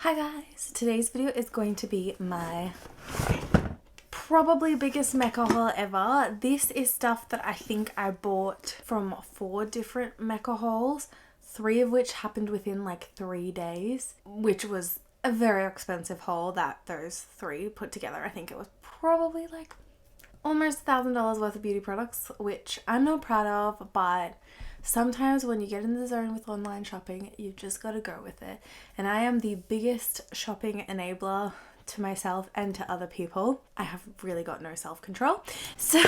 Hi guys, today's video is going to be my probably biggest Mecca haul ever. This is stuff that I think I bought from 4 different Mecca hauls, 3 of which happened within like 3 days, which was a very expensive haul. That those 3 put together, I think it was probably like almost $1,000 worth of beauty products, which I'm not proud of, but sometimes when you get in the zone with online shopping, you've just got to go with it. And I am the biggest shopping enabler to myself and to other people. I have really got no self-control. So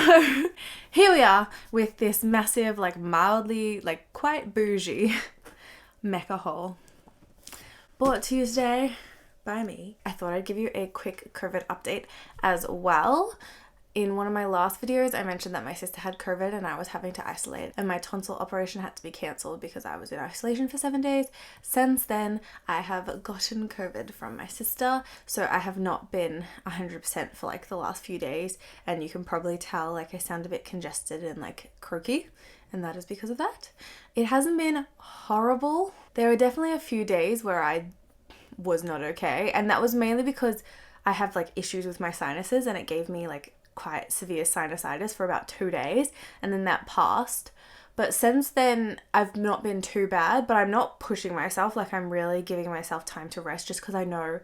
here we are with this massive, like mildly, like quite bougie Mecca haul. Bought Tuesday by me. I thought I'd give you a quick COVID update as well. In one of my last videos, I mentioned that my sister had COVID and I was having to isolate, and my tonsil operation had to be cancelled because I was in isolation for 7 days. Since then, I have gotten COVID from my sister, so I have not been 100% for like the last few days, and you can probably tell like I sound a bit congested and like croaky, and that is because of that. It hasn't been horrible. There were definitely a few days where I was not okay, and that was mainly because I have like issues with my sinuses, and it gave me like quite severe sinusitis for about 2 days, and then that passed. But since then I've not been too bad, but I'm not pushing myself. Like, I'm really giving myself time to rest, just because I know,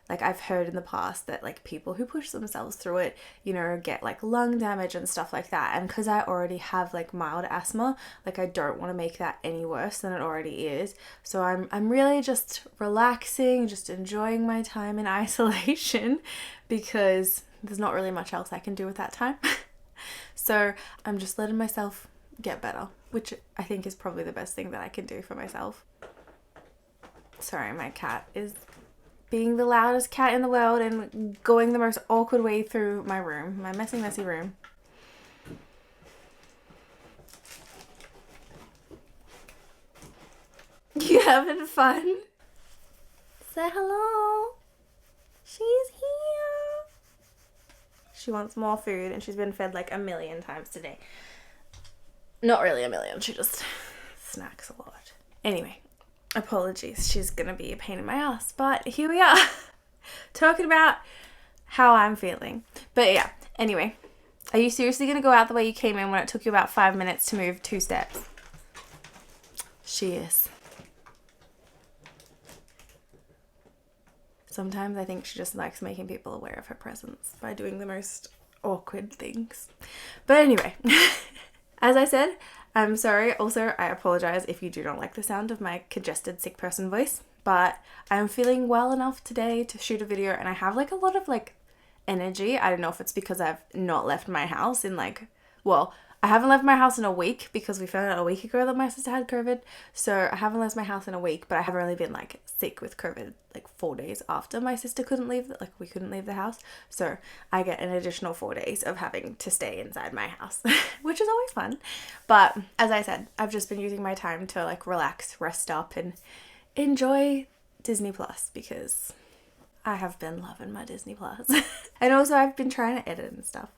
like, I've heard in the past that like people who push themselves through it, you know, get like lung damage and stuff like that. And because I already have like mild asthma, like I don't want to make that any worse than it already is. So I'm really just relaxing, just enjoying my time in isolation, because there's not really much else I can do with that time. So I'm just letting myself get better, which I think is probably the best thing that I can do for myself. Sorry, my cat is being the loudest cat in the world and going the most awkward way through my room, my messy room. You having fun? Say hello. She's here. She wants more food, and she's been fed like 1,000,000 times today. Not really 1,000,000, she just snacks a lot. Anyway, apologies, she's gonna be a pain in my ass, but here we are talking about how I'm feeling. But yeah, anyway, are you seriously gonna go out the way you came in when it took you about 5 minutes to move 2 steps? She is. Sometimes I think she just likes making people aware of her presence by doing the most awkward things. But anyway, as I said, I'm sorry. Also, I apologize if you do not like the sound of my congested sick person voice, but I'm feeling well enough today to shoot a video, and I have like a lot of like energy. I don't know if it's because I've not left my house in like, well, I haven't left my house in a week because we found out a week ago that my sister had COVID. So I haven't left my house in a week, but I have really been like sick with COVID like 4 days after my sister couldn't leave, like we couldn't leave the house. So I get an additional 4 days of having to stay inside my house, which is always fun. But as I said, I've just been using my time to like relax, rest up, and enjoy Disney Plus, because I have been loving my Disney Plus. And also I've been trying to edit and stuff.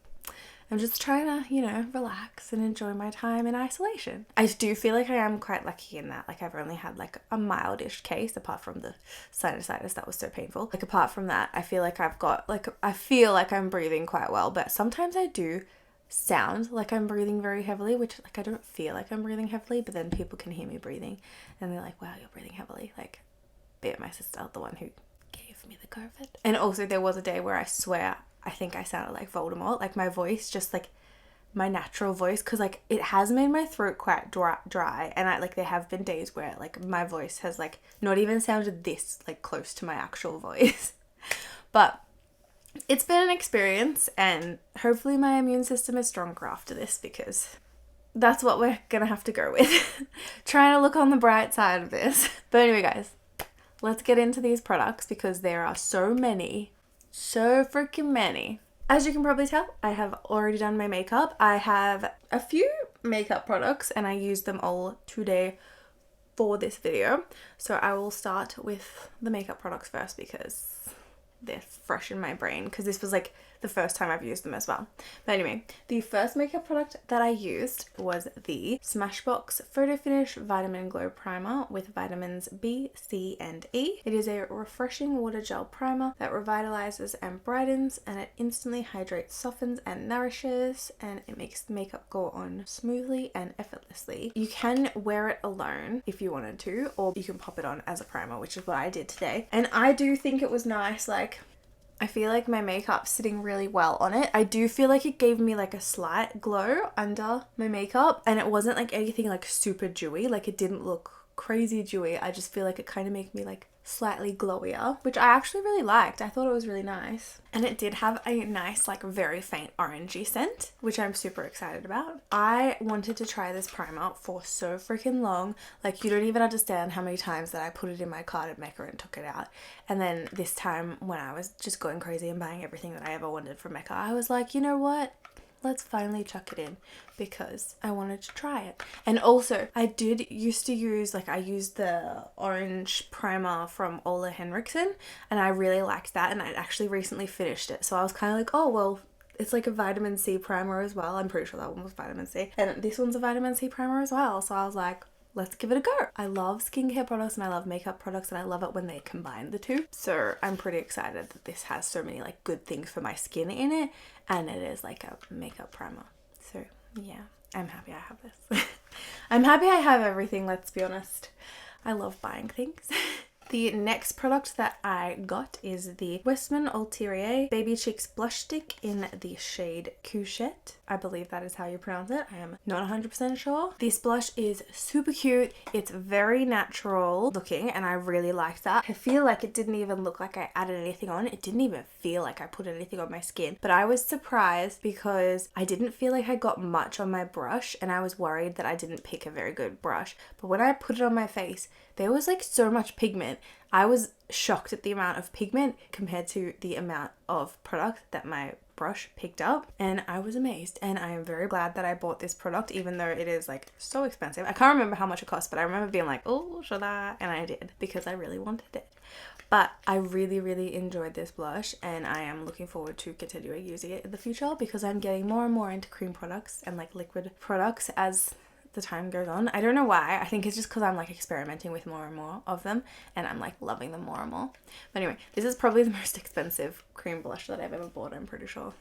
I'm just trying to, you know, relax and enjoy my time in isolation. I do feel like I am quite lucky in that, like, I've only had like a mildish case, apart from the sinusitis that was so painful. Like, apart from that, I feel like I've got, like, I feel like I'm breathing quite well, but sometimes I do sound like I'm breathing very heavily, which, like, I don't feel like I'm breathing heavily, but then people can hear me breathing and they're like, wow, you're breathing heavily. Like, be it my sister, the one who gave me the COVID. And also there was a day where I swear I think I sounded like Voldemort, like my voice, just like my natural voice, because like it has made my throat quite dry, and I like, there have been days where like my voice has like not even sounded this like close to my actual voice. But it's been an experience, and hopefully my immune system is stronger after this, because that's what we're gonna have to go with. Trying to look on the bright side of this. But anyway guys, let's get into these products, because there are so many. So freaking many. As you can probably tell, I have already done my makeup. I have a few makeup products and I used them all today for this video. So I will start with the makeup products first, because they're fresh in my brain because this was like the first time I've used them as well. But anyway, the first makeup product that I used was the Smashbox Photo Finish Vitamin Glow Primer with vitamins B, C, and E. It is a refreshing water gel primer that revitalizes and brightens, and it instantly hydrates, softens, and nourishes, and it makes the makeup go on smoothly and effortlessly. You can wear it alone if you wanted to, or you can pop it on as a primer, which is what I did today. And I do think it was nice. Like, I feel like my makeup's sitting really well on it. I do feel like it gave me like a slight glow under my makeup, and it wasn't like anything like super dewy. Like, it didn't look crazy dewy. I just feel like it kind of made me like slightly glowier, which I actually really liked. I thought it was really nice. And it did have a nice like very faint orangey scent, which I'm super excited about. I wanted to try this primer for so freaking long. Like, you don't even understand how many times that I put it in my cart at Mecca and took it out. And then this time when I was just going crazy and buying everything that I ever wanted from Mecca, I was like, you know what? Let's finally chuck it in because I wanted to try it. And also, I used to use, like, I used the orange primer from Ole Henriksen, and I really liked that, and I'd actually recently finished it. So I was kind of like, oh, well, it's like a vitamin C primer as well. I'm pretty sure that one was vitamin C. And this one's a vitamin C primer as well. So I was like, let's give it a go. I love skincare products and I love makeup products, and I love it when they combine the two. So I'm pretty excited that this has so many like good things for my skin in it, and it is like a makeup primer. So yeah, I'm happy I have this. I'm happy I have everything, let's be honest. I love buying things. The next product that I got is the Westman Atelier Baby Cheeks Blush Stick in the shade Chouchette. I believe that is how you pronounce it. I am not 100% sure. This blush is super cute. It's very natural looking, and I really like that. I feel like it didn't even look like I added anything on. It didn't even feel like I put anything on my skin, but I was surprised because I didn't feel like I got much on my brush, and I was worried that I didn't pick a very good brush. But when I put it on my face, there was like so much pigment. I was shocked at the amount of pigment compared to the amount of product that my brush picked up, and I was amazed. And I am very glad that I bought this product, even though it is like so expensive. I can't remember how much it cost, but I remember being like, oh, should I? And I did because I really wanted it. But I really, really enjoyed this blush, and I am looking forward to continuing using it in the future because I'm getting more and more into cream products and like liquid products as the time goes on. I don't know why. I think it's just because I'm like experimenting with more and more of them, and I'm like loving them more and more. But anyway, this is probably the most expensive cream blush that I've ever bought, I'm pretty sure.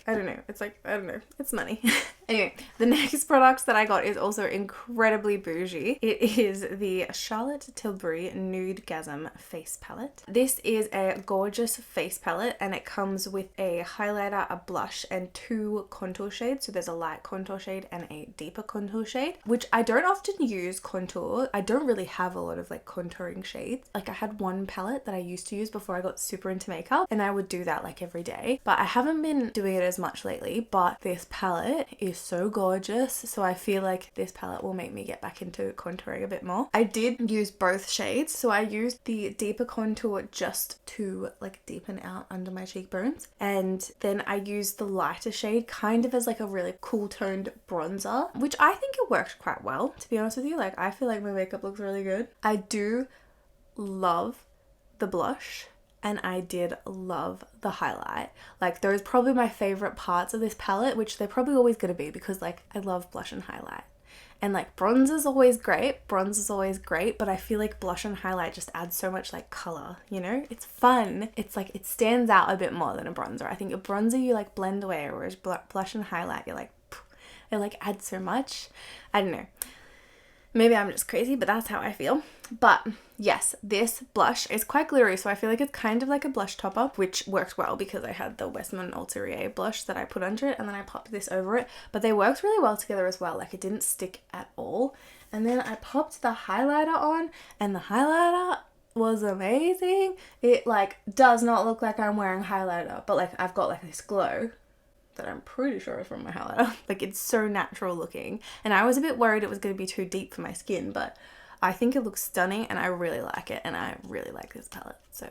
I don't know. It's like, I don't know. It's money. Anyway, the next product that I got is also incredibly bougie. It is the Charlotte Tilbury Nudegasm Face Palette. This is a gorgeous face palette, and it comes with a highlighter, a blush, and 2 contour shades. So there's a light contour shade and a deeper contour shade, which I don't often use contour. I don't really have a lot of like contouring shades. Like, I had one palette that I used to use before I got super into makeup, and I would do that like every day, but I haven't been doing it as much lately. But this palette is so gorgeous, so I feel like this palette will make me get back into contouring a bit more. I did use both shades, so I used the deeper contour just to like deepen out under my cheekbones, and then I used the lighter shade kind of as like a really cool toned bronzer, which I think it worked quite well, to be honest with you. Like, I feel like my makeup looks really good. I do love the blush, and I did love the highlight. Like, those are probably my favorite parts of this palette, which they're probably always going to be because like I love blush and highlight. And like bronzer's always great, but I feel like blush and highlight just adds so much like color, you know? It's fun. It's like, it stands out a bit more than a bronzer. I think a bronzer you like blend away, whereas blush and highlight you're like, it like adds so much. I don't know. Maybe I'm just crazy, but that's how I feel. But yes, this blush is quite glittery, so I feel like it's kind of like a blush topper, which worked well because I had the Westman Atelier blush that I put under it, and then I popped this over it. But they worked really well together as well. Like, it didn't stick at all. And then I popped the highlighter on, and the highlighter was amazing. It like does not look like I'm wearing highlighter, but like I've got like this glow that I'm pretty sure is from my highlighter. Like, it's so natural looking, and I was a bit worried it was going to be too deep for my skin, but I think it looks stunning and I really like it, and I really like this palette, so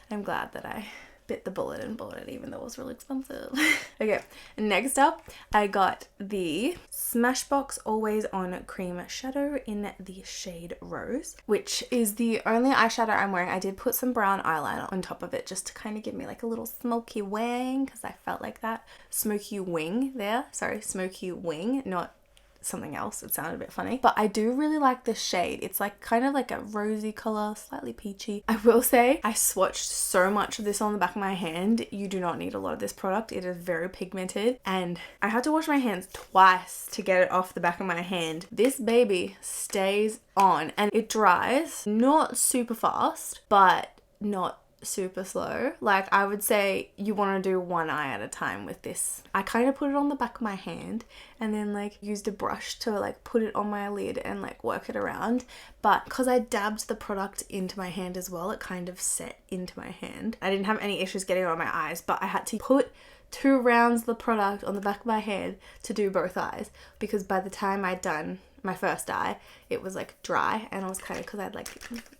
I'm glad that I bit the bullet and bought it even though it was really expensive. Okay, next up I got the Smashbox Always On Cream Shadow in the shade Rose, which is the only eyeshadow I'm wearing. I did put some brown eyeliner on top of it just to kind of give me like a little smoky wing, because I felt like that. Smoky wing there. Sorry, smoky wing, not something else. It sounded a bit funny, but I do really like this shade. It's like kind of like a rosy color, slightly peachy. I will say I swatched so much of this on the back of my hand. You do not need a lot of this product. It is very pigmented and I had to wash my hands twice to get it off the back of my hand. This baby stays on and it dries not super fast, but not super slow. Like I would say you want to do one eye at a time with this. I kind of put it on the back of my hand and then like used a brush to like put it on my lid and like work it around, but because I dabbed the product into my hand as well, it kind of set into my hand. I didn't have any issues getting it on my eyes, but I had to put 2 rounds of the product on the back of my hand to do both eyes, because by the time I'd done my first eye it was like dry and I was kind of, because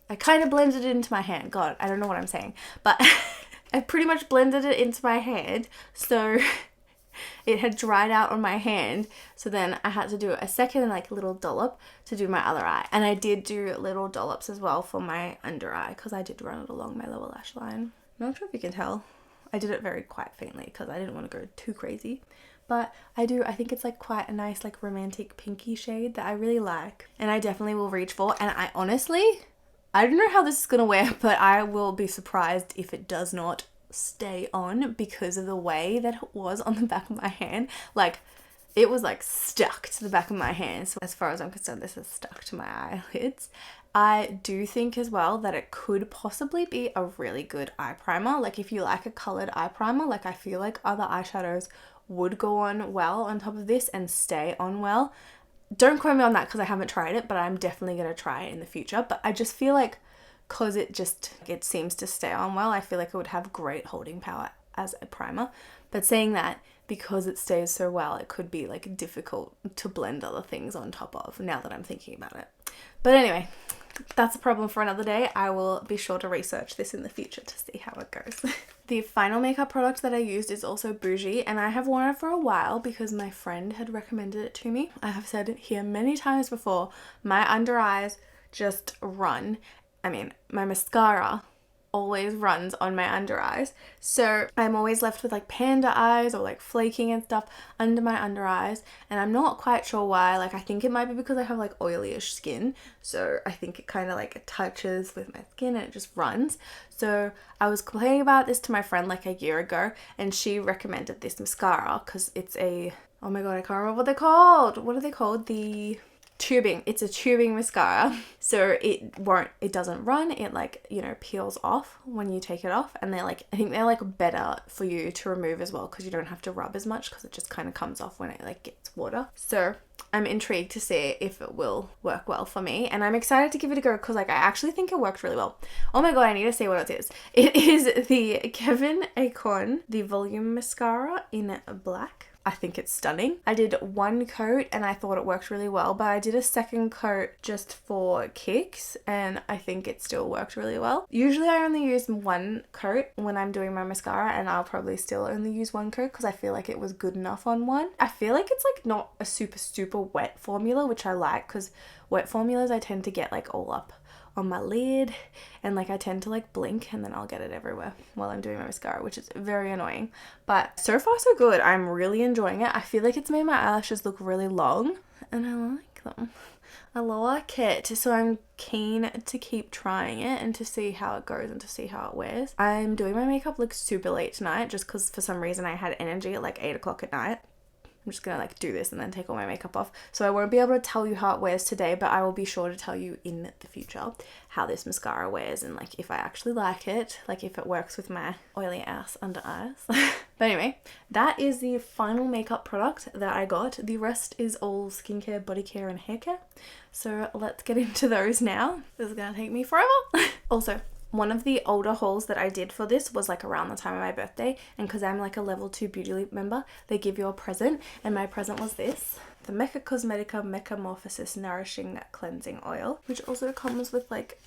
I kind of blended it into my hand. God, I don't know what I'm saying, but I pretty much blended it into my hand, so it had dried out on my hand. So then I had to do a second like little dollop to do my other eye, and I did do little dollops as well for my under eye because I did run it along my lower lash line. I'm not sure if you can tell. I did it very quite faintly because I didn't want to go too crazy. But I think it's like quite a nice like romantic pinky shade that I really like and I definitely will reach for. And I honestly, I don't know how this is going to wear, but I will be surprised if it does not stay on because of the way that it was on the back of my hand. Like it was like stuck to the back of my hand. So as far as I'm concerned, this is stuck to my eyelids. I do think as well that it could possibly be a really good eye primer. Like if you like a colored eye primer, like I feel like other eyeshadows would go on well on top of this and stay on well. Don't quote me on that because I haven't tried it, but I'm definitely going to try it in the future. But I just feel like because it seems to stay on well, I feel like it would have great holding power as a primer. But saying that, because it stays so well, it could be like difficult to blend other things on top of now that I'm thinking about it. But anyway, that's a problem for another day. I will be sure to research this in the future to see how it goes. The final makeup product that I used is also Bougie, and I have worn it for a while because my friend had recommended it to me. I have said it here many times before, my under eyes just run. I mean, my mascara always runs on my under eyes, so I'm always left with like panda eyes or like flaking and stuff under my under eyes, and I'm not quite sure why. Like I think it might be because I have like oilyish skin, so I think it kind of like touches with my skin and it just runs. So I was complaining about this to my friend like a year ago, and she recommended this mascara because it's a, oh my god, I can't remember what they're called. What are they called? The tubing. It's a tubing mascara, so it doesn't run. It like, you know, peels off when you take it off, and they're like, I think they're like better for you to remove as well because you don't have to rub as much because it just kind of comes off when it like gets water. So I'm intrigued to see if it will work well for me, and I'm excited to give it a go because like I actually think it worked really well. Oh my god, I need to see what it is. It is the Kevyn Aucoin, the volume mascara in black. I think it's stunning. I did one coat and I thought it worked really well, but I did a second coat just for kicks and I think it still worked really well. Usually I only use one coat when I'm doing my mascara, and I'll probably still only use one coat because I feel like it was good enough on one. I feel like it's like not a super wet formula, which I like because wet formulas I tend to get like all up on my lid, and like I tend to like blink and then I'll get it everywhere while I'm doing my mascara, which is very annoying. But so far so good. I'm really enjoying it. I feel like it's made my eyelashes look really long and I like them. I like it. So I'm keen to keep trying it and to see how it goes and to see how it wears. I'm doing my makeup like super late tonight just because for some reason I had energy at like 8 o'clock at night. I'm just gonna like do this and then take all my makeup off. So I won't be able to tell you how it wears today, but I will be sure to tell you in the future how this mascara wears and like if I actually like it, like if it works with my oily ass under eyes. But anyway, that is the final makeup product that I got. The rest is all skincare, body care and hair care. So let's get into those now. This is gonna take me forever. Also, one of the older hauls that I did for this was like around the time of my birthday, and because I'm like a level 2 Beauty Loop member, they give you a present, and my present was this, the Cosmetica Mecca-Morphosis Nourishing Cleansing Oil, which also comes with like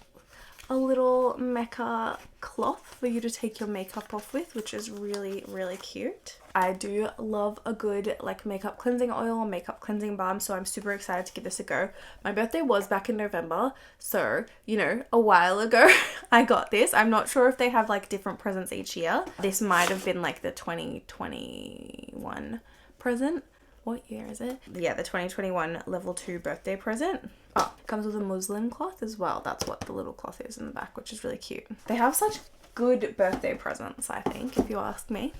a little Mecca cloth for you to take your makeup off with, which is really, really cute. I do love a good like makeup cleansing oil or makeup cleansing balm, so I'm super excited to give this a go. My birthday was back in November, so you know, a while ago I got this. I'm not sure if they have like different presents each year. This might have been like the 2021 present. What year is it? Yeah, the 2021 level 2 birthday present. Oh, it comes with a muslin cloth as well. That's what the little cloth is in the back, which is really cute. They have such good birthday presents, I think, if you ask me.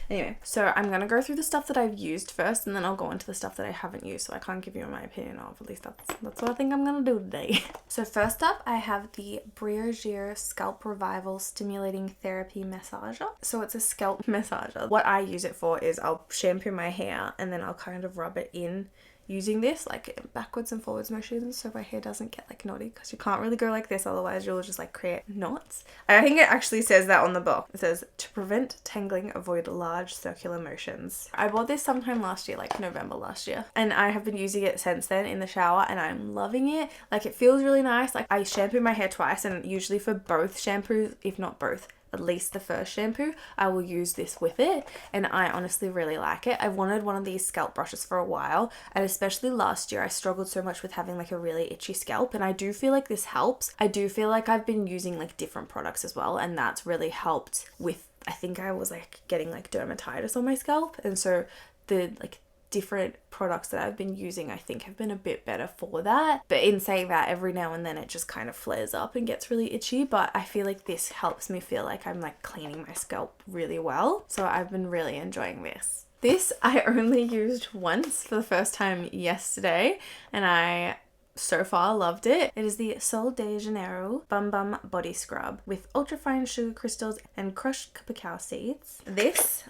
Anyway, so I'm gonna go through the stuff that I've used first, and then I'll go into the stuff that I haven't used, so I can't give you my opinion of. At least that's what I think I'm gonna do today. So first up, I have the Briogeo Scalp Revival Stimulating Therapy Massager. So it's a scalp massager. What I use it for is I'll shampoo my hair and then I'll kind of rub it in using this like backwards and forwards motions so my hair doesn't get like knotty, because you can't really go like this, otherwise you'll just like create knots. I think it actually says that on the box. It says to prevent tangling, avoid large circular motions. I bought this sometime last year, like November last year, and I have been using it since then in the shower and I'm loving it. Like it feels really nice. Like I shampoo my hair twice, and usually for both shampoos, if not both, at least the first shampoo, I will use this with it, and I honestly really like it. I've wanted one of these scalp brushes for a while, and especially last year I struggled so much with having like a really itchy scalp, and I do feel like this helps. I do feel like I've been using like different products as well, and that's really helped with, I think I was like getting like dermatitis on my scalp, and so the like different products that I've been using I think have been a bit better for that. But in saying that, every now and then it just kind of flares up and gets really itchy, but I feel like this helps me feel like I'm like cleaning my scalp really well, so I've been really enjoying this. This I only used once for the first time yesterday, and I so far loved it. It is the Sol de Janeiro Bum Bum Body Scrub with ultrafine sugar crystals and crushed cacao seeds. This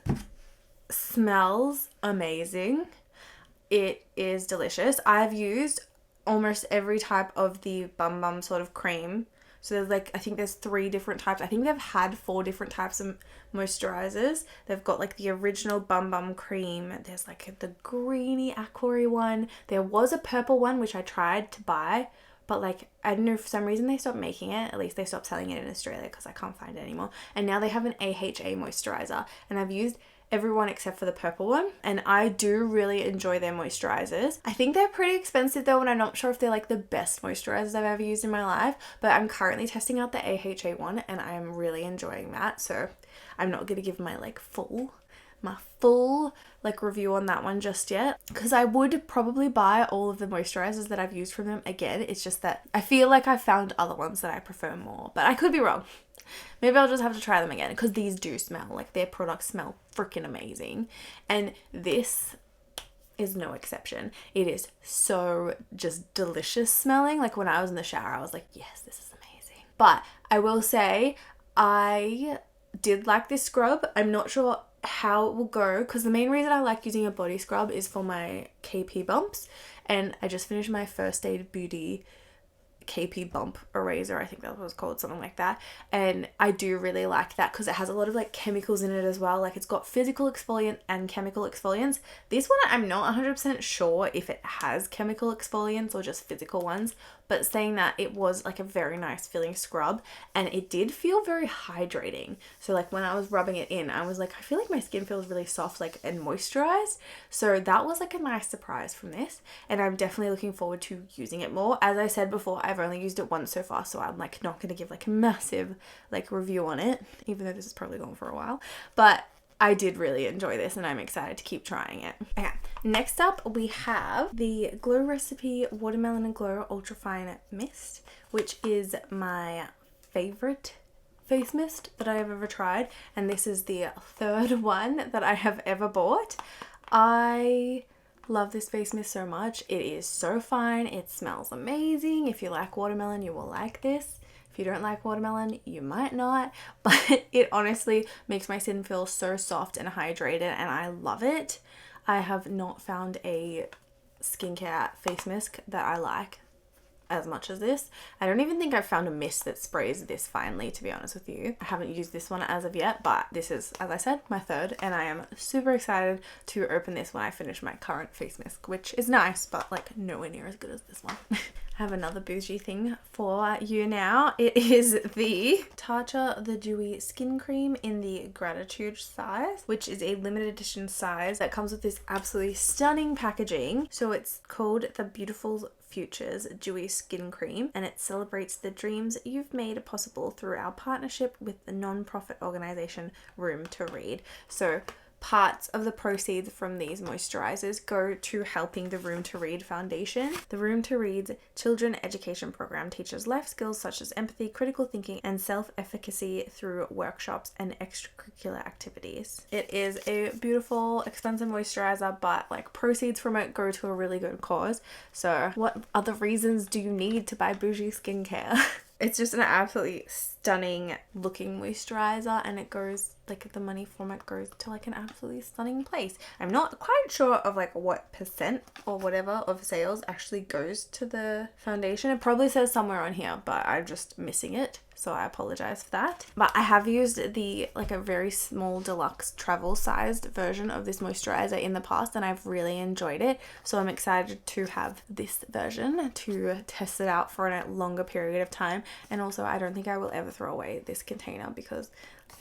smells amazing. It is delicious. I've used almost every type of the Bum Bum sort of cream. So there's like, I think there's 3 different types. I think they've had 4 different types of moisturizers. They've got like the original Bum Bum cream. There's like the greeny aquary one. There was a purple one which I tried to buy, but like I don't know, for some reason they stopped making it. At least they stopped selling it in Australia because I can't find it anymore. And now they have an AHA moisturizer, and I've used everyone except for the purple one, and I do really enjoy their moisturizers. I think they're pretty expensive though, and I'm not sure if they're like the best moisturizers I've ever used in my life, but I'm currently testing out the AHA one and I am really enjoying that. So I'm not gonna give my full like review on that one just yet, because I would probably buy all of the moisturizers that I've used from them again. It's just that I feel like I found other ones that I prefer more, but I could be wrong. Maybe I'll just have to try them again, because these do smell, like their products smell freaking amazing, and this is no exception. It is so just delicious smelling. Like when I was in the shower I was like, yes, this is amazing. But I will say I did like this scrub. I'm not sure how it will go, because the main reason I like using a body scrub is for my KP bumps, and I just finished my First Aid Beauty KP bump eraser, I think that was called, something like that, and I do really like that because it has a lot of like chemicals in it as well. Like it's got physical exfoliant and chemical exfoliants. This one I'm not 100% sure if it has chemical exfoliants or just physical ones, but saying that, it was like a very nice feeling scrub, and it did feel very hydrating. So like when I was rubbing it in, I was like, I feel like my skin feels really soft like and moisturized. So that was like a nice surprise from this, and I'm definitely looking forward to using it more. As I said before, I've only used it once so far, so I'm like not gonna give like a massive like review on it, even though this is probably gone for a while, but I did really enjoy this and I'm excited to keep trying it. Okay, next up we have the Glow Recipe Watermelon and Glow Ultrafine Mist, which is my favorite face mist that I have ever tried, and this is the 3rd one that I have ever bought. I love this face mist so much. It is so fine. It smells amazing. If you like watermelon, you will like this. If you don't like watermelon, you might not, but it honestly makes my skin feel so soft and hydrated, and I love it. I have not found a skincare face mist that I like as much as this. I don't even think I've found a mist that sprays this finely, to be honest with you. I haven't used this one as of yet, but this is, as I said, my 3rd, and I am super excited to open this when I finish my current face mist, which is nice, but like nowhere near as good as this one. I have another bougie thing for you now. It is the Tatcha the Dewy Skin Cream in the Gratitude size, which is a limited edition size that comes with this absolutely stunning packaging. So it's called the Beautiful Futures Dewy Skin Cream, and it celebrates the dreams you've made possible through our partnership with the non-profit organization Room to Read. So parts of the proceeds from these moisturizers go to helping the Room to Read Foundation. The Room to Read's children education program teaches life skills such as empathy, critical thinking, and self-efficacy through workshops and extracurricular activities. It is a beautiful, expensive moisturizer, but like proceeds from it go to a really good cause. So what other reasons do you need to buy bougie skincare? It's just an absolutely stunning looking moisturizer, and it goes, like, the money from it goes to like an absolutely stunning place. I'm not quite sure of like what percent or whatever of sales actually goes to the foundation. It probably says somewhere on here, but I'm just missing it, so I apologize for that. But I have used the like a very small deluxe travel sized version of this moisturizer in the past, and I've really enjoyed it, so I'm excited to have this version to test it out for a longer period of time. And also, I don't think I will ever throw away this container because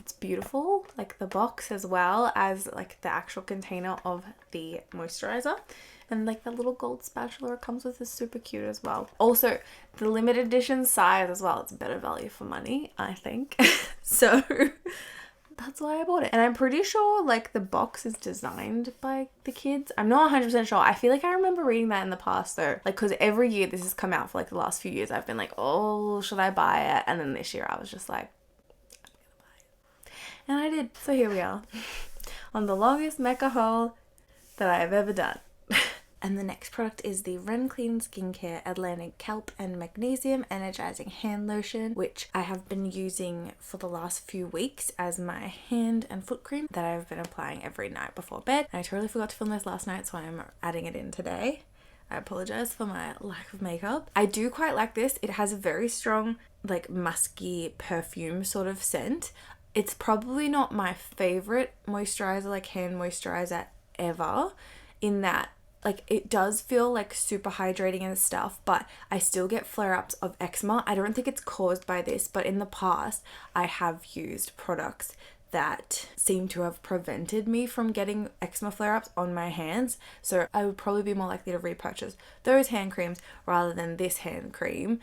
it's beautiful, like the box as well as like the actual container of the moisturizer. And like the little gold spatula it comes with is super cute as well. Also, the limited edition size as well, it's better value for money, I think. So that's why I bought it. And I'm pretty sure like the box is designed by the kids. I'm not 100% sure. I feel like I remember reading that in the past though. Like, because every year this has come out for like the last few years, I've been like, oh, should I buy it? And then this year I was just like, and I did. So here we are on the longest Mecca haul that I have ever done. And the next product is the Ren Clean Skincare Atlantic Kelp and Magnesium Energizing Hand Lotion, which I have been using for the last few weeks as my hand and foot cream that I've been applying every night before bed. And I totally forgot to film this last night, so I'm adding it in today. I apologize for my lack of makeup. I do quite like this. It has a very strong, like, musky perfume sort of scent. It's probably not my favorite moisturizer, like hand moisturizer ever, in that like it does feel like super hydrating and stuff, but I still get flare-ups of eczema. I don't think it's caused by this, but in the past I have used products that seem to have prevented me from getting eczema flare-ups on my hands. So I would probably be more likely to repurchase those hand creams rather than this hand cream,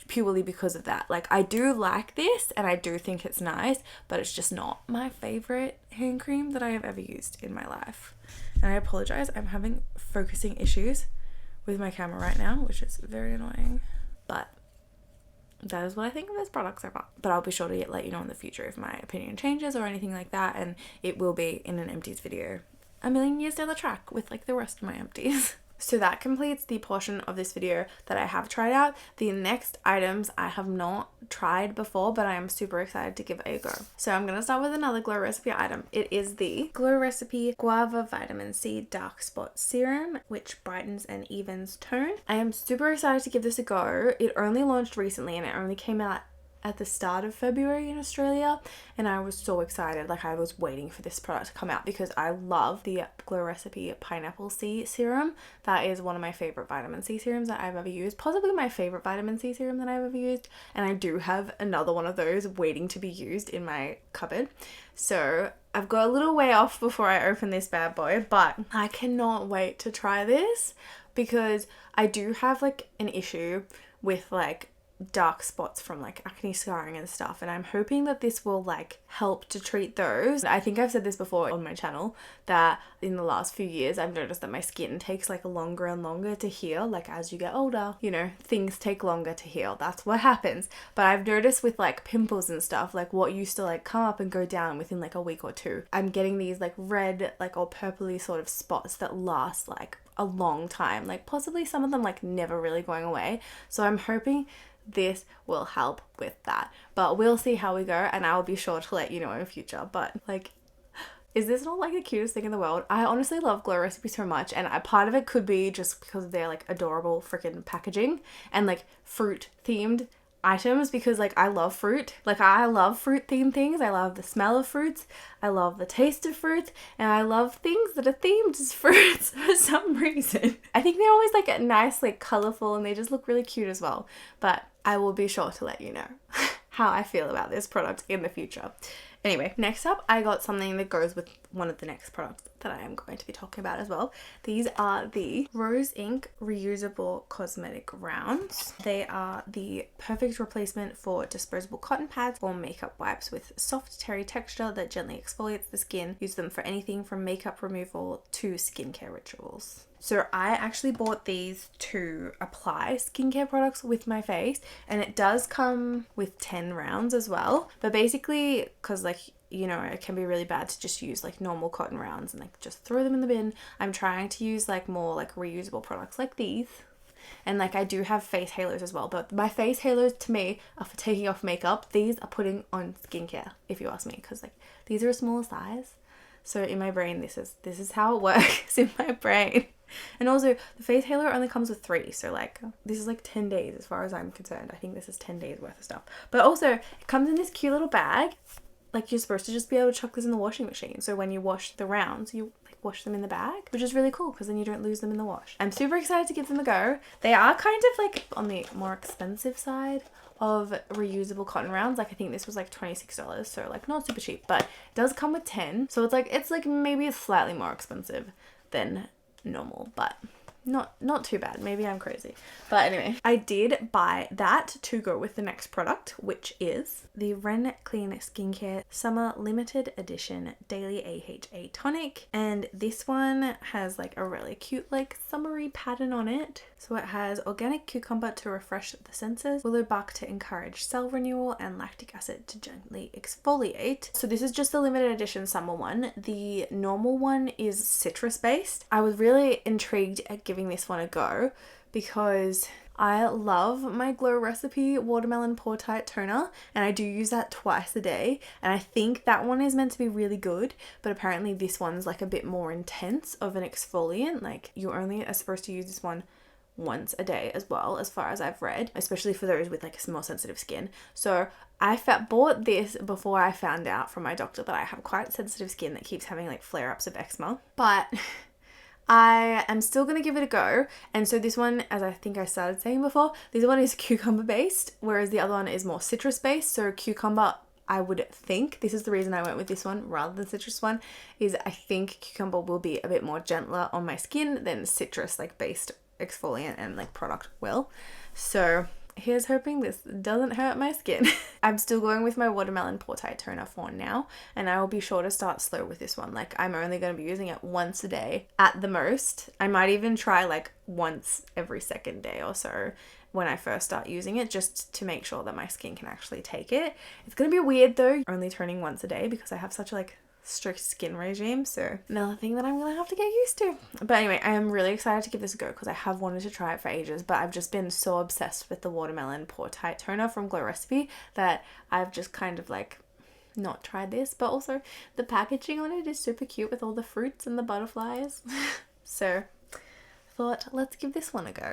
purely because of that. Like, I do like this and I do think it's nice, but it's just not my favorite hand cream that I have ever used in my life. And I apologize, I'm having focusing issues with my camera right now, which is very annoying, but that is what I think of those products so far. But I'll be sure to let you know in the future if my opinion changes or anything like that, and it will be in an empties video a million years down the track with like the rest of my empties. So that completes the portion of this video that I have tried out. The next items I have not tried before, but I am super excited to give it a go. So I'm going to start with another Glow Recipe item. It is the Glow Recipe Guava Vitamin C Dark Spot Serum, which brightens and evens tone. I am super excited to give this a go. It only launched recently and it only came out at the start of February in Australia, and I was so excited. Like, I was waiting for this product to come out because I love the Glow Recipe Pineapple C Serum. That is one of my favorite vitamin C serums that I've ever used, possibly my favorite vitamin C serum that I've ever used, and I do have another one of those waiting to be used in my cupboard. So I've got a little way off before I open this bad boy, but I cannot wait to try this because I do have like an issue with like dark spots from like acne scarring and stuff, and I'm hoping that this will like help to treat those. I think I've said this before on my channel that in the last few years I've noticed that my skin takes like longer and longer to heal. Like, as you get older, you know, things take longer to heal. That's what happens. But I've noticed with like pimples and stuff, like what used to like come up and go down within like a week or two, I'm getting these like red like or purpley sort of spots that last like a long time, like possibly some of them like never really going away. So I'm hoping this will help with that, but we'll see how we go, and I'll be sure to let you know in the future. But like, is this not like the cutest thing in the world? I honestly love Glow Recipe so much, and a part of it could be just because of their like adorable freaking packaging and like fruit themed. items because like I love fruit. Like I love fruit themed things. I love the smell of fruits. I love the taste of fruit. And I love things that are themed as fruits for some reason. I think they're always like nice, like colorful, and they just look really cute as well. But I will be sure to let you know how I feel about this product in the future. Anyway, next up, I got something that goes with one of the next products that I am going to be talking about as well. These are the Rose Inc Reusable Cosmetic Rounds. They are the perfect replacement for disposable cotton pads or makeup wipes with soft terry texture that gently exfoliates the skin. Use them for anything from makeup removal to skincare rituals. So I actually bought these to apply skincare products with my face, and it does come with 10 rounds as well. But basically, because like, you know, it can be really bad to just use like normal cotton rounds and like just throw them in the bin. I'm trying to use like more like reusable products like these. And like I do have face halos as well, but my face halos to me are for taking off makeup. These are putting on skincare, if you ask me, because like these are a smaller size. So in my brain, this is how it works in my brain. And also the face halo only comes with 3, so like this is like 10 days as far as I'm concerned. I think this is 10 days worth of stuff. But also it comes in this cute little bag. Like you're supposed to just be able to chuck this in the washing machine. So when you wash the rounds, you like wash them in the bag, which is really cool because then you don't lose them in the wash. I'm super excited to give them a go. They are kind of like on the more expensive side of reusable cotton rounds. Like I think this was like $26, so like not super cheap, but it does come with 10. So it's like maybe slightly more expensive than normal, but not too bad. Maybe I'm crazy. But anyway, I did buy that to go with the next product, which is the Ren Clean Skincare Summer Limited Edition Daily AHA Tonic. And this one has like a really cute like summery pattern on it. So it has organic cucumber to refresh the senses, willow bark to encourage cell renewal, and lactic acid to gently exfoliate. So this is just the limited edition summer one. The normal one is citrus based. I was really intrigued at giving this one a go because I love my Glow Recipe Watermelon Pore Tight Toner, and I do use that twice a day, and I think that one is meant to be really good, but apparently this one's like a bit more intense of an exfoliant. Like you only are supposed to use this one once a day as well, as far as I've read, especially for those with like more sensitive skin. So I bought this before I found out from my doctor that I have quite sensitive skin that keeps having like flare-ups of eczema, but I am still going to give it a go. And so this one, as I think I started saying before, this one is cucumber based, whereas the other one is more citrus based. So cucumber, I would think, this is the reason I went with this one rather than citrus one, is I think cucumber will be a bit more gentler on my skin than citrus like based exfoliant and like product will. So here's hoping this doesn't hurt my skin. I'm still going with my Watermelon Pore Tight Toner for now, and I will be sure to start slow with this one. Like I'm only going to be using it once a day at the most. I might even try like once every second day or so when I first start using it, just to make sure that my skin can actually take it. It's going to be weird though, only toning once a day, because I have such like strict skin regime, so another thing that I'm gonna have to get used to. But anyway, I am really excited to give this a go because I have wanted to try it for ages, but I've just been so obsessed with the Watermelon Pore Tight Toner from Glow Recipe that I've just kind of like not tried this. But also the packaging on it is super cute with all the fruits and the butterflies. So I thought, let's give this one a go.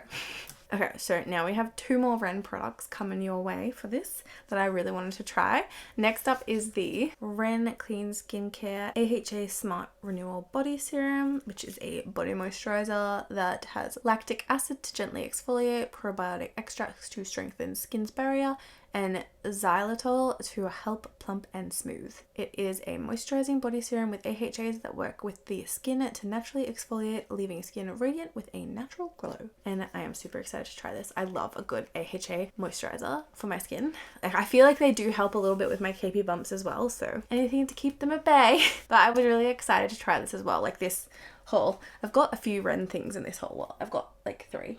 Okay, so now we have 2 more Ren products coming your way for this that I really wanted to try. Next up is the Ren Clean Skincare AHA Smart Renewal Body Serum, which is a body moisturizer that has lactic acid to gently exfoliate, probiotic extracts to strengthen skin's barrier, and xylitol to help plump and smooth. It is a moisturizing body serum with AHAs that work with the skin to naturally exfoliate, leaving skin radiant with a natural glow. And I am super excited to try this. I love a good AHA moisturizer for my skin. Like, I feel like they do help a little bit with my capey bumps as well, so anything to keep them at bay. But I was really excited to try this as well. Like this haul, I've got a few Ren things in this haul. Well, I've got like 3.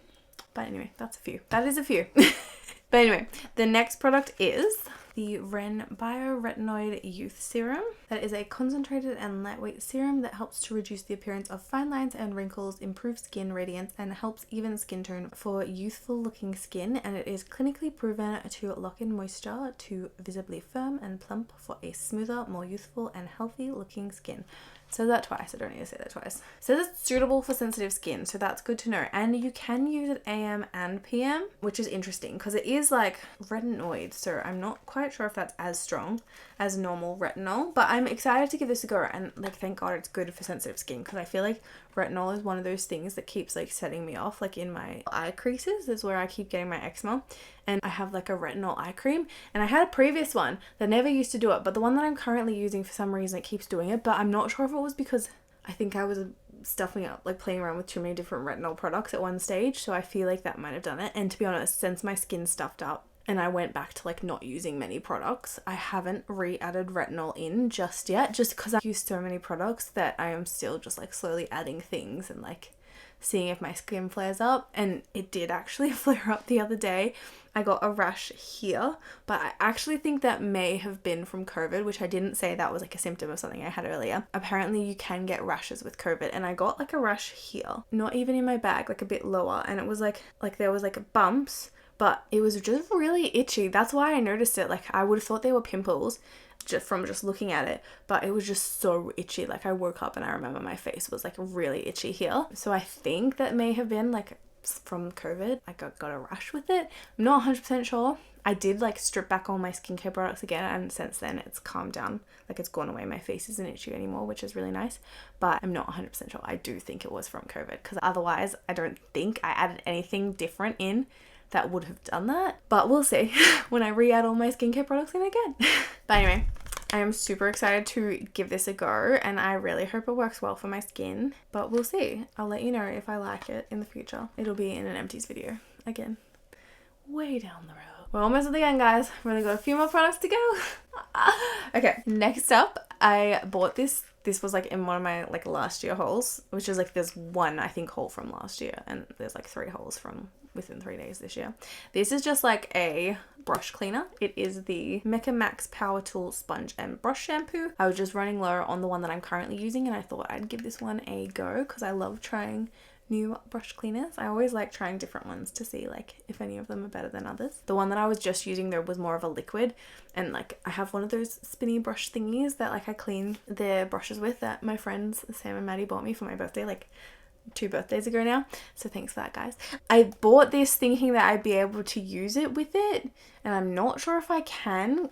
But anyway, that's a few. That is a few. But anyway, the next product is the Ren Bio Retinoid Youth Serum. That is a concentrated and lightweight serum that helps to reduce the appearance of fine lines and wrinkles, improve skin radiance, and helps even skin tone for youthful looking skin. And it is clinically proven to lock in moisture to visibly firm and plump for a smoother, more youthful and healthy looking skin. So that twice, I don't need to say that twice. So it's suitable for sensitive skin, so that's good to know. And you can use it AM and PM, which is interesting because it is like retinoid, so I'm not quite sure if that's as strong as normal retinol, but I'm excited to give this a go. And like, thank God it's good for sensitive skin, because I feel like retinol is one of those things that keeps like setting me off, like in my eye creases is where I keep getting my eczema. And I have like a retinol eye cream, and I had a previous one that never used to do it, but the one that I'm currently using, for some reason it keeps doing it. But I'm not sure if it was because I think I was stuffing up, like playing around with too many different retinol products at one stage, so I feel like that might have done it. And to be honest, since my skin stuffed up and I went back to like not using many products, I haven't re-added retinol in just yet, just because I use so many products that I am still just like slowly adding things and like seeing if my skin flares up. And it did actually flare up the other day. I got a rash here, but I actually think that may have been from COVID, which I didn't say that was like a symptom of something I had earlier. Apparently you can get rashes with COVID, and I got like a rash here, not even in my bag, like a bit lower, and it was like there was like bumps, but it was just really itchy. That's why I noticed it. Like, I would have thought they were pimples just from just looking at it, but it was just so itchy. Like, I woke up and I remember my face was like really itchy here. So I think that may have been like from COVID. I got a rash with it. I'm not 100% sure. I did like strip back all my skincare products again, and since then it's calmed down. Like, it's gone away. My face isn't itchy anymore, which is really nice, but I'm not 100% sure. I do think it was from COVID, because otherwise I don't think I added anything different in that would have done that. But we'll see when I re-add all my skincare products in again. But anyway, I am super excited to give this a go, and I really hope it works well for my skin, but we'll see. I'll let you know if I like it in the future. It'll be in an empties video again, way down the road. We're almost at the end, guys. We've only got a few more products to go. Okay, next up, I bought this. This was like in one of my like last year hauls, which is like, there's one I think haul from last year, and there's like 3 hauls from within 3 days this year. This is just like a brush cleaner. It is the Mecca Max Power Tool Sponge and Brush Shampoo. I was just running low on the one that I'm currently using, and I thought I'd give this one a go because I love trying new brush cleaners. I always like trying different ones to see like if any of them are better than others. The one that I was just using though was more of a liquid, and like I have one of those spinny brush thingies that like I clean their brushes with, that my friends Sam and Maddie bought me for my birthday like 2 birthdays ago now, so thanks for that, guys. I bought this thinking that I'd be able to use it with it, and I'm not sure if I can.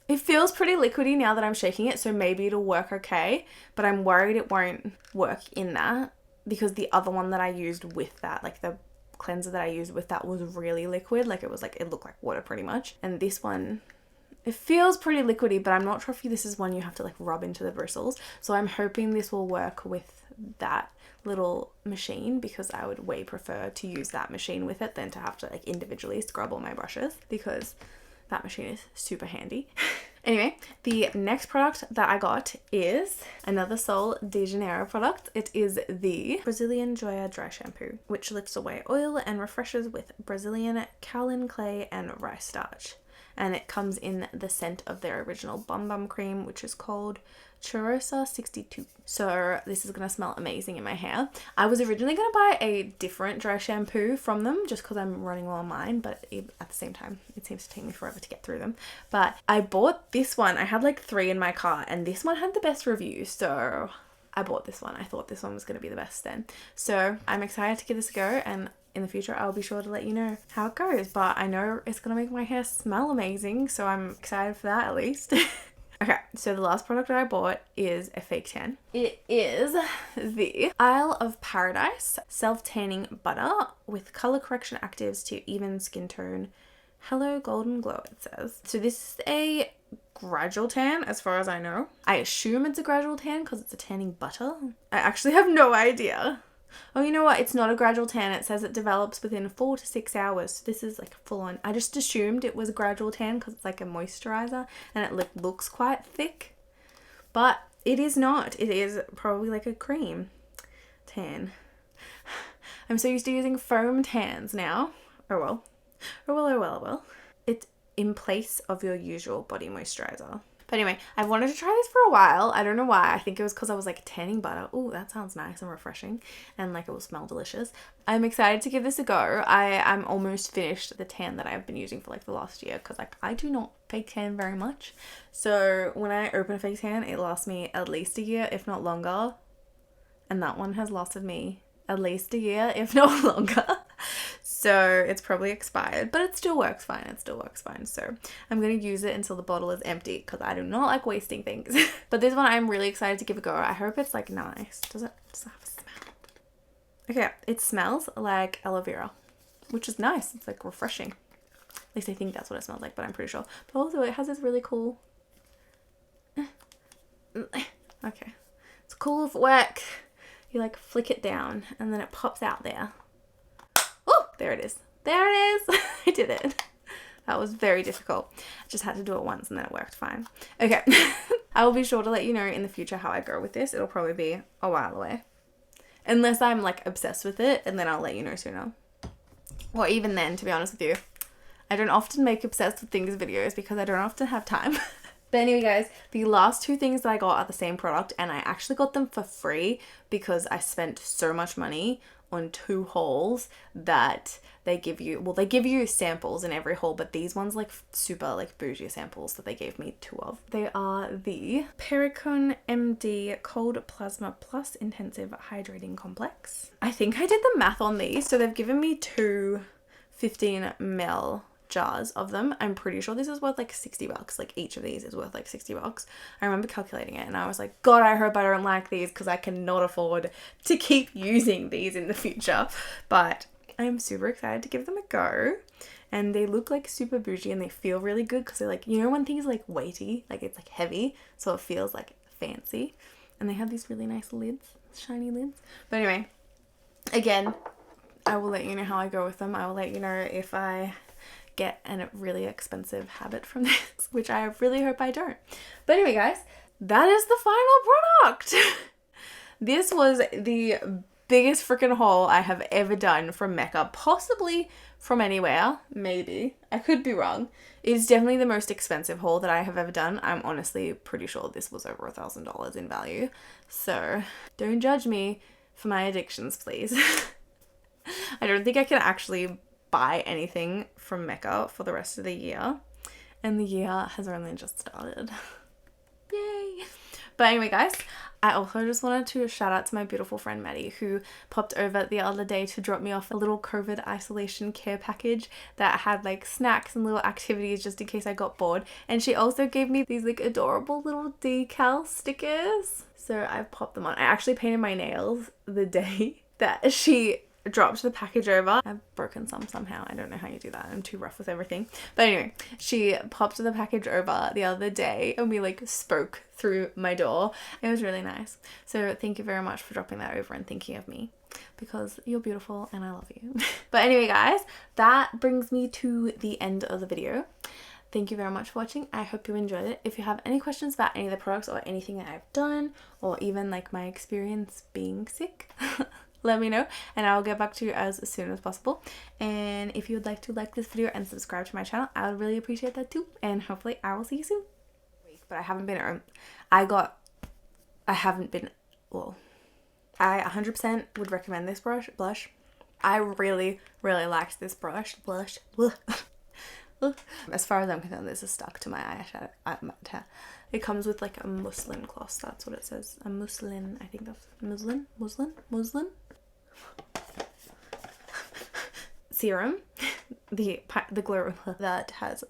It feels pretty liquidy now that I'm shaking it, so maybe it'll work okay, but I'm worried it won't work in that, because the other one that I used with that, like the cleanser that I used with that, was really liquid. Like, it was like, it looked like water pretty much, and this one, it feels pretty liquidy, but I'm not sure if this is one you have to like rub into the bristles, so I'm hoping this will work with that little machine, because I would way prefer to use that machine with it than to have to like individually scrub all my brushes, because that machine is super handy. Anyway, the next product that I got is another Sol de Janeiro product. It is the Brazilian Joia Dry Shampoo, which lifts away oil and refreshes with Brazilian kaolin clay and rice starch. And it comes in the scent of their original Bum Bum cream, which is called Cheirosa 62. So this is going to smell amazing in my hair. I was originally going to buy a different dry shampoo from them just because I'm running low on mine, but at the same time, it seems to take me forever to get through them. But I bought this one. I had like 3 in my cart, and this one had the best reviews, so I bought this one. I thought this one was going to be the best then. So I'm excited to give this a go, and in the future I'll be sure to let you know how it goes, but I know it's going to make my hair smell amazing, so I'm excited for that at least. Okay, so the last product that I bought is a fake tan. It is the Isle of Paradise Self-Tanning Butter with Color Correction Actives to Even Skin Tone. Hello Golden Glow, it says. So this is a gradual tan as far as I know. I assume it's a gradual tan because it's a tanning butter. I actually have no idea. Oh, you know what? It's not a gradual tan. It says it develops within 4 to 6 hours. So this is like full on. I just assumed it was a gradual tan because it's like a moisturizer and it looks quite thick. But it is not. It is probably like a cream tan. I'm so used to using foam tans now. Oh well. Oh well, oh well, oh well. It's in place of your usual body moisturizer. But anyway, I've wanted to try this for a while. I don't know why. I think it was because I was like tanning butter. Oh, that sounds nice and refreshing. And like it will smell delicious. I'm excited to give this a go. I'm almost finished the tan that I've been using for like the last year. Because like I do not fake tan very much. So when I open a fake tan, it lasts me at least a year, if not longer. And that one has lasted me at least a year, if not longer. So it's probably expired, but it still works fine. It still works fine. So I'm going to use it until the bottle is empty because I do not like wasting things. But this one I'm really excited to give a go. I hope it's like nice. Does it have a smell? Okay, it smells like aloe vera, which is nice. It's like refreshing. At least I think that's what it smells like, but I'm pretty sure. But also it has this really cool... Okay. It's cool if it works. You like flick it down and then it pops out there. Oh, there it is. There it is. I did it. That was very difficult. I just had to do it once and then it worked fine. Okay. I will be sure to let you know in the future how I go with this. It'll probably be a while away. Unless I'm like obsessed with it, and then I'll let you know sooner. Or even then, to be honest with you. I don't often make obsessed with things videos because I don't often have time. But anyway guys, the last two things that I got are the same product, and I actually got them for free because I spent so much money on 2 hauls that they give you, well, they give you samples in every haul, but these ones like super like bougie samples that they gave me 2 of. They are the Pericone MD Cold Plasma Plus Intensive Hydrating Complex. I think I did the math on these, so they've given me 2 15ml jars of them. I'm pretty sure this is worth like $60. Like each of these is worth like $60. I remember calculating it and I was like, God, I hope I don't like these because I cannot afford to keep using these in the future. But I'm super excited to give them a go. And they look like super bougie and they feel really good because they're like, you know when things are like weighty, like it's like heavy, so it feels like fancy. And they have these really nice lids, shiny lids. But anyway, again, I will let you know how I go with them. I will let you know if I get a really expensive habit from this, which I really hope I don't. But anyway guys, that is the final product. This was the biggest freaking haul I have ever done from Mecca, possibly from anywhere, maybe. I could be wrong. It is definitely the most expensive haul that I have ever done. I'm honestly pretty sure this was over $1,000 in value. So don't judge me for my addictions, please. I don't think I can actually buy anything from Mecca for the rest of the year, and the year has only just started. Yay! But anyway guys, I also just wanted to shout out to my beautiful friend Maddie, who popped over the other day to drop me off a little COVID isolation care package that had like snacks and little activities just in case I got bored. And she also gave me these like adorable little decal stickers, so I popped them on. I actually painted my nails the day that she dropped the package over. I've broken some somehow. I don't know how you do that. I'm too rough with everything. But anyway, she popped the package over the other day and we like spoke through my door. It was really nice. So thank you very much for dropping that over and thinking of me, because you're beautiful and I love you. But anyway guys, that brings me to the end of the video. Thank you very much for watching. I hope you enjoyed it. If you have any questions about any of the products or anything that I've done, or even like my experience being sick, let me know and I'll get back to you as soon as possible. And if you would like to like this video and subscribe to my channel, I would really appreciate that too. And hopefully I will see you soon. But I haven't been at home. I 100% would recommend this blush. I really liked this blush. As far as I'm concerned, this is stuck to my eyeshadow. It comes with like a muslin cloth. That's what it says. A muslin. I think that's muslin. Serum. The glow that has